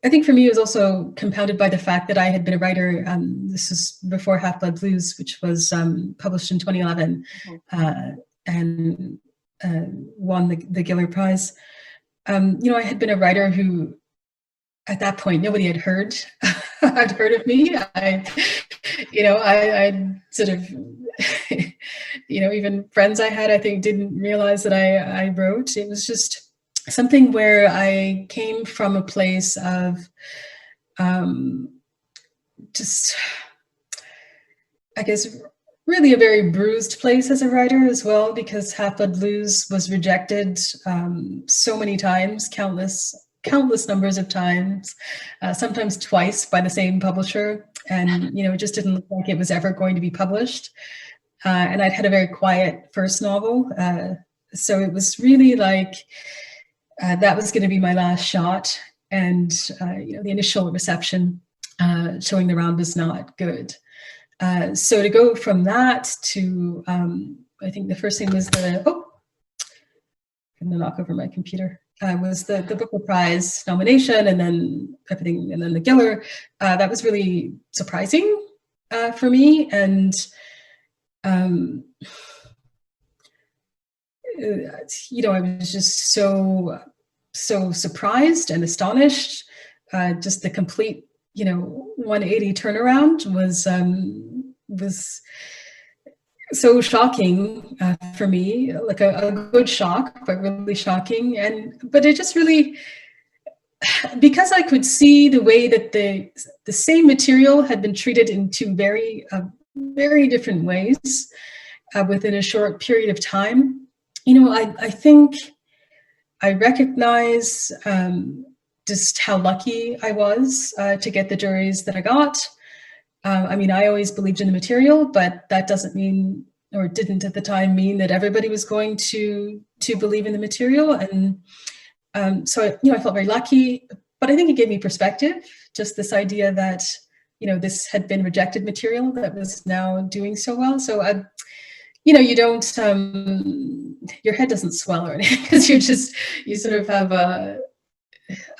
I think for me, it was also compounded by the fact that I had been a writer. This is before Half-Blood Blues, which was published in 2011, and won the Giller Prize. I had been a writer who, at that point, nobody had heard of me. I sort of, even friends I had, I think, didn't realize that I wrote. It was just something where I came from a place of just, I guess, really a very bruised place as a writer as well, because Half Blood Blues was rejected so many times, countless numbers of times, sometimes twice by the same publisher. And, it just didn't look like it was ever going to be published. And I'd had a very quiet first novel. So it was really like that was going to be my last shot. And, the initial reception showing the round was not good. So to go from that to, I think the first thing was I'm going to knock over my computer, was the Booker Prize nomination, and then everything, and then the Giller. That was really surprising for me. And, I was just so surprised and astonished. Just the complete 180 turnaround was so shocking for me, like a good shock, but really shocking. But it just really, because I could see the way that the same material had been treated in two very different ways within a short period of time. I think I recognize just how lucky I was to get the juries that I got. I always believed in the material, but that doesn't mean, or didn't at the time mean, that everybody was going to believe in the material. And so I felt very lucky, but I think it gave me perspective, just this idea that, this had been rejected material that was now doing so well. So you don't, your head doesn't swell or anything, because you sort of have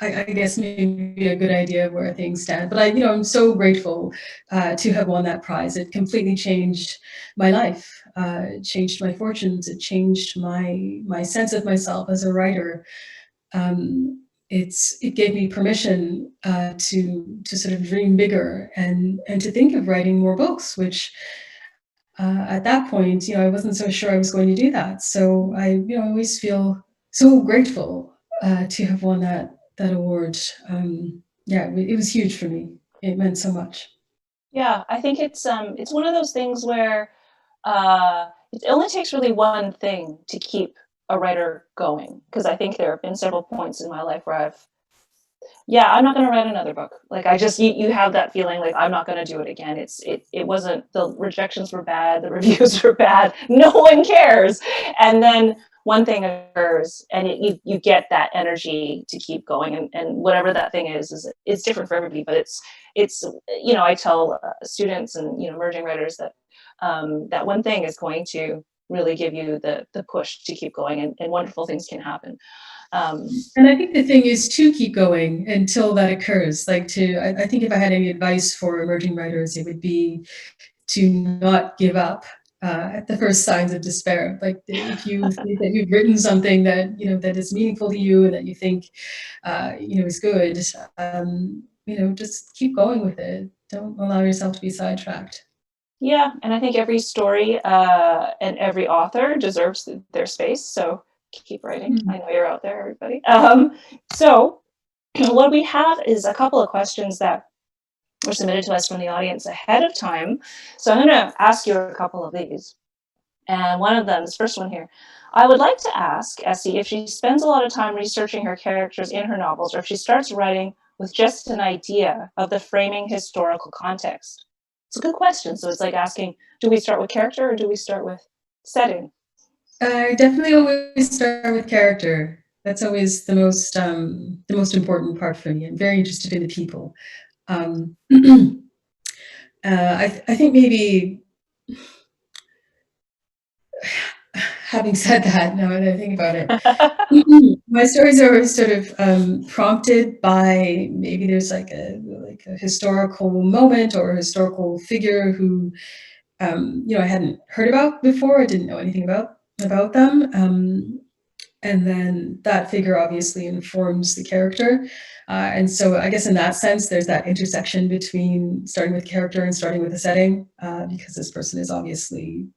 I guess maybe a good idea of where things stand. But I'm so grateful to have won that prize. It completely changed my life. It changed my fortunes. It changed my sense of myself as a writer. It gave me permission to sort of dream bigger and to think of writing more books, which at that point, I wasn't so sure I was going to do that. So I always feel so grateful to have won that award. It was huge for me. It meant so much. Yeah, I think it's one of those things where it only takes really one thing to keep a writer going. Because I think there have been several points in my life where I'm not going to write another book. Like you have that feeling like I'm not going to do it again. It wasn't, the rejections were bad, the reviews were bad, no one cares. And then one thing occurs and you get that energy to keep going. And whatever that thing is it's different for everybody, but it's I tell students and emerging writers that that one thing is going to really give you the push to keep going, and wonderful things can happen. And I think the thing is to keep going until that occurs. I think if I had any advice for emerging writers, it would be to not give up at the first signs of despair. Like if you think that you've written something that that is meaningful to you and that you think is good, just keep going with it. Don't allow yourself to be sidetracked. Yeah, and I think every story and every author deserves their space. So keep writing. I know you're out there, everybody. So what we have is a couple of questions that were submitted to us from the audience ahead of time. So I'm going to ask you a couple of these. And one of them, this first one here, I would like to ask Essie if she spends a lot of time researching her characters in her novels, or if she starts writing with just an idea of the framing historical context. It's a good question. So it's like asking, do we start with character or do we start with setting? I definitely always start with character. That's always the most important part for me. I'm very interested in the people. I think maybe, having said that, now that I think about it, my stories are always sort of prompted by, maybe there's like a historical moment or a historical figure who I hadn't heard about before. I didn't know anything about them. And then that figure obviously informs the character. And so I guess in that sense, there's that intersection between starting with character and starting with a setting, because this person is obviously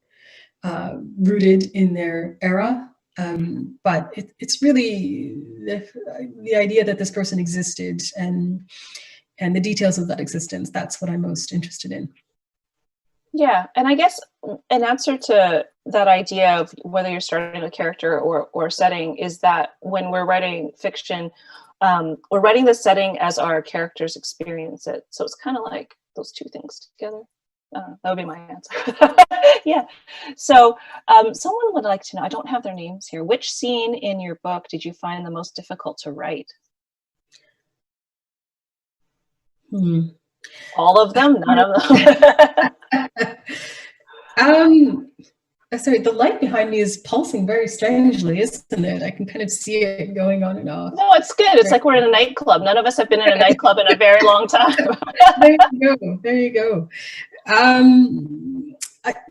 rooted in their era. But it's really the idea that this person existed and the details of that existence. That's what I'm most interested in. Yeah, and I guess an answer to that idea of whether you're starting a character or setting is that when we're writing fiction, we're writing the setting as our characters experience it. So it's kind of like those two things together. That would be my answer. Yeah. So someone would like to know, I don't have their names here, which scene in your book did you find the most difficult to write? All of them? None of them? Sorry, the light behind me is pulsing very strangely, isn't it? I can kind of see it going on and off. No, it's good. It's like we're in a nightclub. None of us have been in a nightclub in a very long time. There you go. There you go.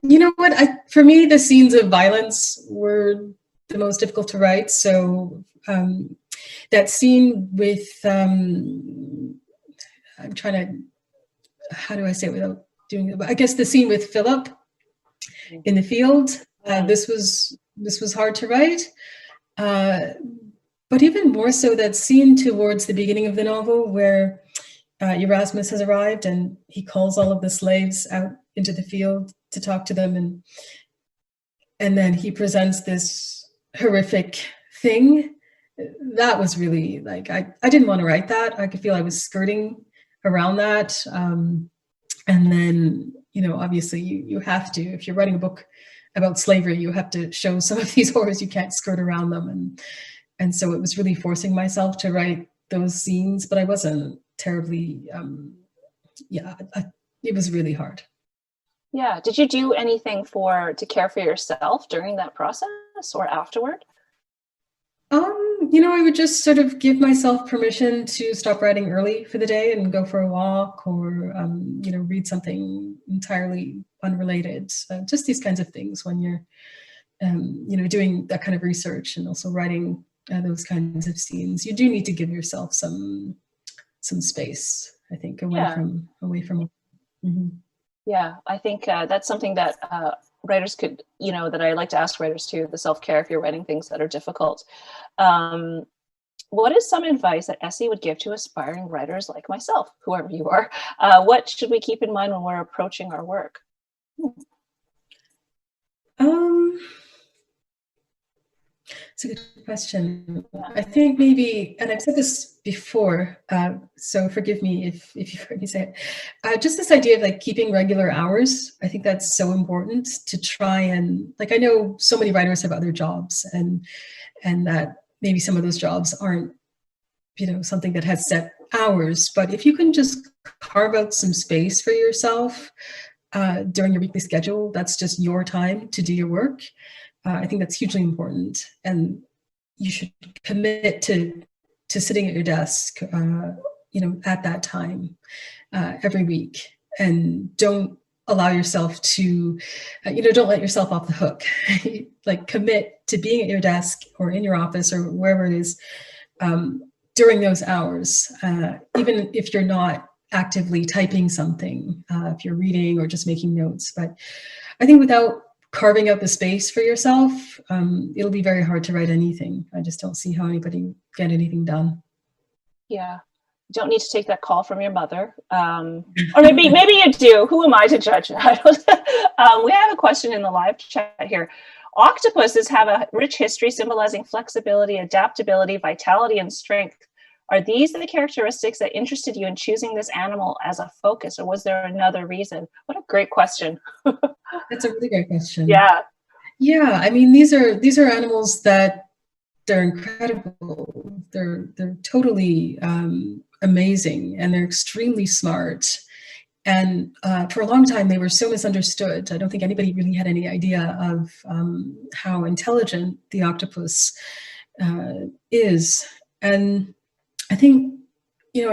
You know what? For me, the scenes of violence were the most difficult to write. So that scene with, I'm trying to, how do I say it without doing it? I guess the scene with Philip in the field, this was hard to write. But even more so, that scene towards the beginning of the novel where Erasmus has arrived and he calls all of the slaves out into the field to talk to them, and then he presents this horrific thing. That was really like, I didn't want to write that. I could feel I was skirting around that. And then, you know, obviously you have to, if you're writing a book about slavery, you have to show some of these horrors. You can't skirt around them. And so it was really forcing myself to write those scenes, but I wasn't terribly, it was really hard. Yeah. Did you do anything to care for yourself during that process or afterward? You know, I would just sort of give myself permission to stop writing early for the day and go for a walk, or, you know, read something entirely unrelated. Just these kinds of things when you're, you know, doing that kind of research and also writing those kinds of scenes. You do need to give yourself some space, I think, away from. Mm-hmm. Yeah, I think that's something that writers could, you know, that I like to ask writers too, the self-care if you're writing things that are difficult. What is some advice that Essie would give to aspiring writers like myself, whoever you are? What should we keep in mind when we're approaching our work? It's a good question. I think maybe, and I've said this before, so forgive me if you've heard me say it, just this idea of like keeping regular hours. I think that's so important to try and, like, I know so many writers have other jobs, and that maybe some of those jobs aren't, you know, something that has set hours, but if you can just carve out some space for yourself during your weekly schedule, that's just your time to do your work. I think that's hugely important, and you should commit to sitting at your desk, you know, at that time every week, and don't allow yourself to, you know, don't let yourself off the hook. Like, commit to being at your desk or in your office or wherever it is during those hours, even if you're not actively typing something, if you're reading or just making notes. But I think without carving out the space for yourself, it'll be very hard to write anything. I just don't see how anybody get anything done. Yeah, you don't need to take that call from your mother, or maybe you do. Who am I to judge? We have a question in the live chat here. Octopuses have a rich history symbolizing flexibility, adaptability, vitality, and strength. Are these the characteristics that interested you in choosing this animal as a focus, or was there another reason? What a great question. That's a really great question. Yeah. Yeah, I mean, these are animals that they're incredible. They're totally amazing, and they're extremely smart. And for a long time, they were so misunderstood. I don't think anybody really had any idea of how intelligent the octopus is. And I think, you know,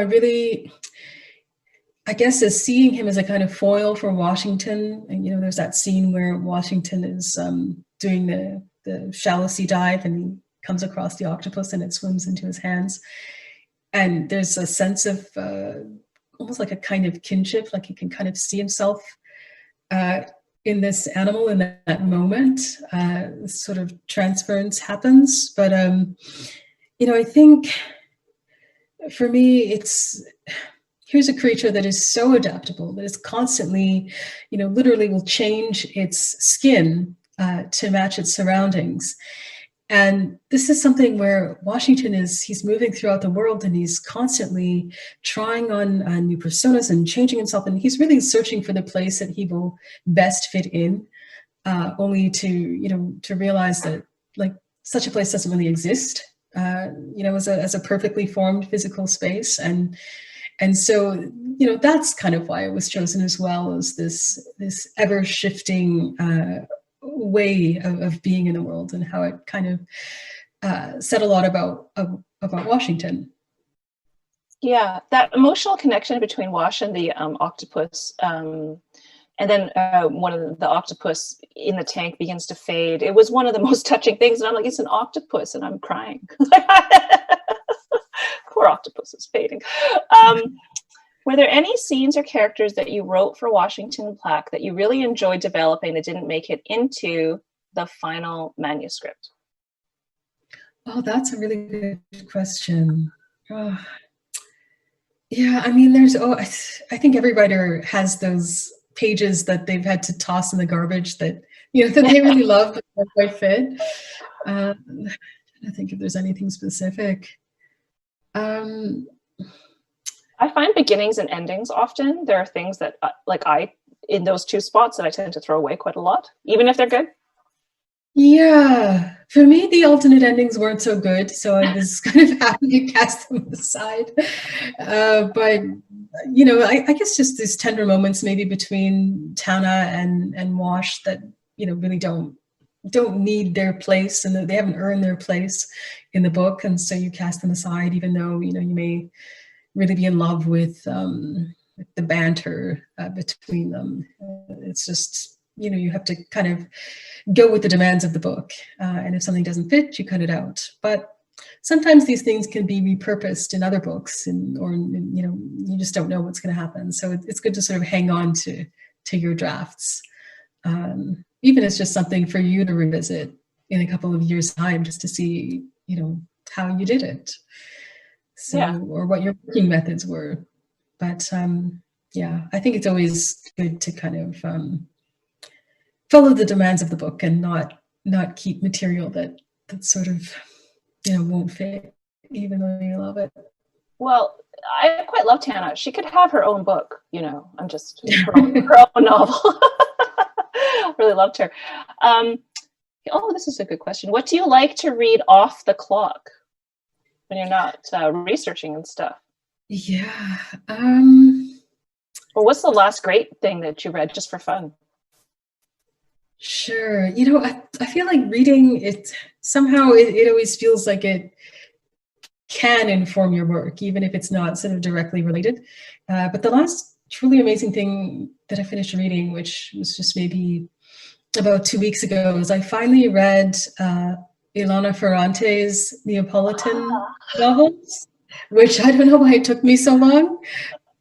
I guess as seeing him as a kind of foil for Washington, and, you know, there's that scene where Washington is doing the shallow sea dive, and he comes across the octopus and it swims into his hands. And there's a sense of almost like a kind of kinship, like he can kind of see himself in this animal in that moment. This sort of transference happens. But, you know, I think for me, here's a creature that is so adaptable, that is constantly, literally will change its skin to match its surroundings. And this is something where Washington he's moving throughout the world, and he's constantly trying on new personas and changing himself. And he's really searching for the place that he will best fit in, only to realize that like such a place doesn't really exist, as a perfectly formed physical space. And so, that's kind of why it was chosen as well, as this ever shifting way of being in the world, and how it kind of said a lot about Washington. Yeah, that emotional connection between Wash and the octopus, and then one of the octopus in the tank begins to fade. It was one of the most touching things, and I'm like, it's an octopus, and I'm crying. Poor octopus is fading. Were there any scenes or characters that you wrote for Washington Black that you really enjoyed developing that didn't make it into the final manuscript? Oh, that's a really good question. Oh. Yeah, I mean, I think every writer has those pages that they've had to toss in the garbage that they really love but don't quite fit. I think if there's anything specific. I find beginnings and endings often, there are things that in those two spots that I tend to throw away quite a lot, even if they're good. Yeah, for me, the alternate endings weren't so good, so I was kind of happy to cast them aside. But I guess just these tender moments maybe between Tana and Wash that really don't need their place, and they haven't earned their place in the book, and so you cast them aside, even though you may really be in love with the banter between them. It's just you have to kind of go with the demands of the book, and if something doesn't fit, you cut it out. But sometimes these things can be repurposed in other books, or you just don't know what's going to happen. So it's good to sort of hang on to your drafts, even if it's just something for you to revisit in a couple of years' time, just to see how you did it. So, yeah. Or what your working methods were. But yeah, I think it's always good to kind of follow the demands of the book and not keep material that sort of won't fit, even though you love it. Well, I quite love Tana. She could have her own book, I'm just her own novel. Really loved her. Oh, this is a good question. What do you like to read off the clock when you're not researching and stuff? Yeah. Or what's the last great thing that you read just for fun? Sure. I feel like reading it somehow it always feels like it can inform your work, even if it's not sort of directly related. But the last truly amazing thing that I finished reading, which was just maybe about 2 weeks ago, is I finally read Ilana Ferrante's Neapolitan novels, which I don't know why it took me so long.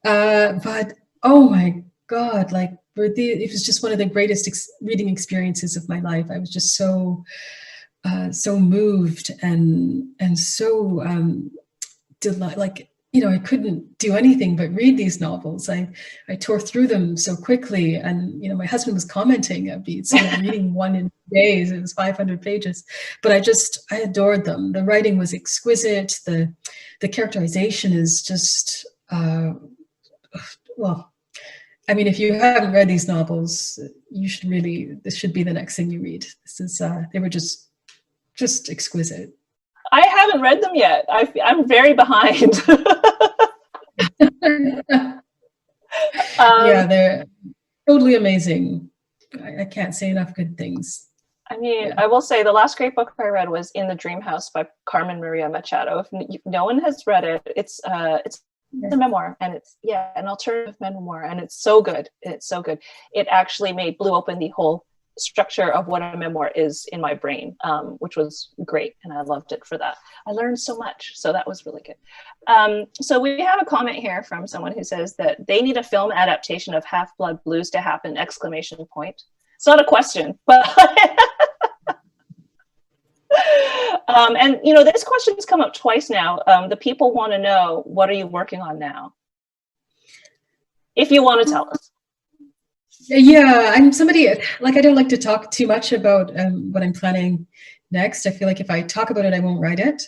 But oh my God, like it was just one of the greatest reading experiences of my life. I was just so moved and so I couldn't do anything but read these novels. I tore through them so quickly, and my husband was commenting I'd be sort of reading one in 2 days. It was 500 pages, but I adored them. The writing was exquisite. The characterization is just well, I mean, if you haven't read these novels, this should be the next thing you read. They were just exquisite. I haven't read them yet. I'm very behind. Yeah, they're totally amazing. I can't say enough good things. I mean, yeah. I will say the last great book I read was In the Dream House by Carmen Maria Machado. If no one has read it, it's a memoir, and it's an alternative memoir, and it's so good. It's so good. It actually blew open the whole structure of what a memoir is in my brain, which was great, and I loved it for that. I learned so much, so that was really good. So we have a comment here from someone who says that they need a film adaptation of Half-Blood Blues to happen! ! It's not a question, but and this question has come up twice now. The people want to know, what are you working on now? if you want to tell us. Yeah, I'm somebody, like, I don't like to talk too much about what I'm planning next. I feel like if I talk about it, I won't write it.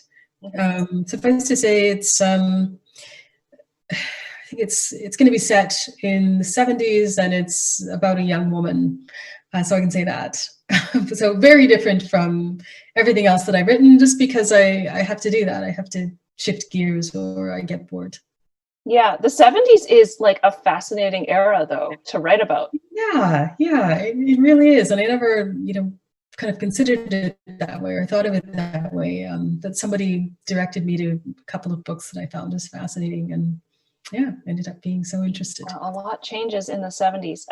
Suffice to say, it's I think it's going to be set in the 70s, and it's about a young woman. So I can say that. So very different from everything else that I've written, just because I have to do that. I have to shift gears or I get bored. Yeah, the 70s is like a fascinating era, though, to write about. Yeah, it really is. And I never, kind of considered it that way or thought of it that way. That somebody directed me to a couple of books that I found as fascinating, and yeah, ended up being so interested. A lot changes in the 70s.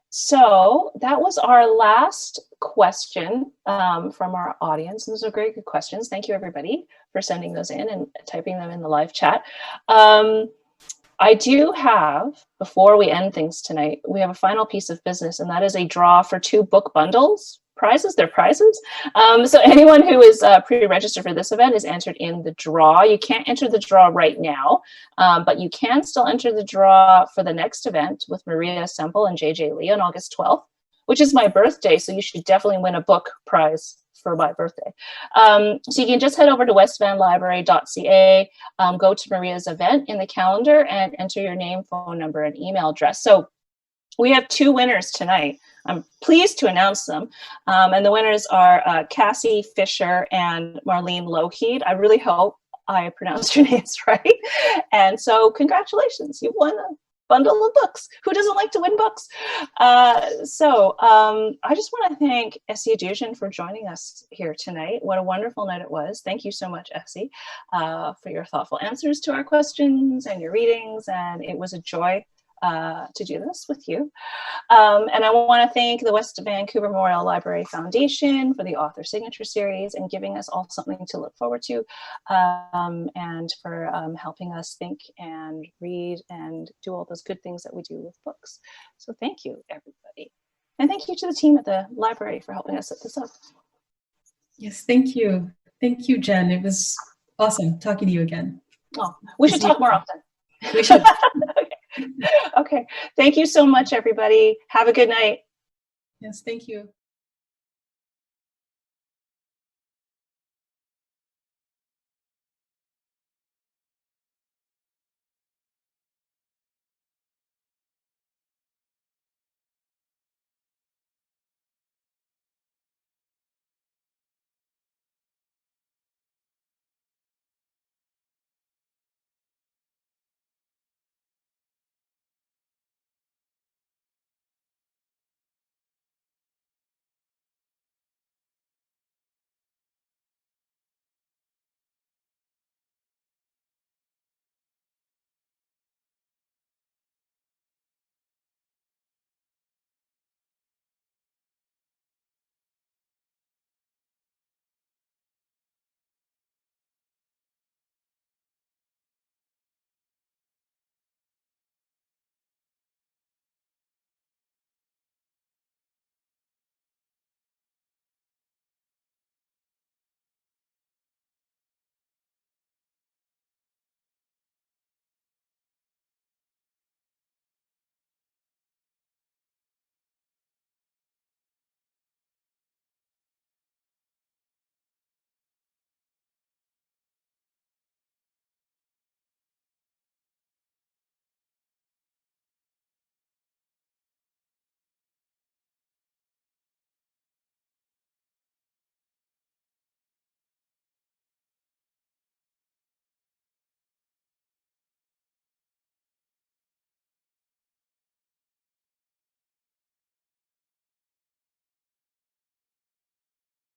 So that was our last question from our audience. Those are great, good questions. Thank you, everybody, for sending those in and typing them in the live chat. I do have, before we end things tonight, we have a final piece of business, and that is a draw for 2 book bundles. Prizes, they're prizes. So anyone who is pre-registered for this event is entered in the draw. You can't enter the draw right now, but you can still enter the draw for the next event with Maria Semple and JJ Lee on August 12th, which is my birthday. So you should definitely win a book prize for my birthday. So you can just head over to westvanlibrary.ca, go to Maria's event in the calendar and enter your name, phone number, and email address. So we have 2 winners tonight. I'm pleased to announce them. And the winners are Cassie Fisher and Marlene Lougheed. I really hope I pronounced your names right. And so congratulations, you won a bundle of books. Who doesn't like to win books? I just want to thank Essie Adujin for joining us here tonight. What a wonderful night it was. Thank you so much, Essie, for your thoughtful answers to our questions and your readings. And it was a joy to do this with you. And I want to thank the West Vancouver Memorial Library Foundation for the author signature series and giving us all something to look forward to, and for helping us think and read and do all those good things that we do with books. So thank you, everybody. And thank you to the team at the library for helping us set this up. Yes, thank you. Thank you, Jen. It was awesome talking to you again. Oh, we should talk more often. We should. Okay. Thank you so much, everybody. Have a good night. Yes, thank you.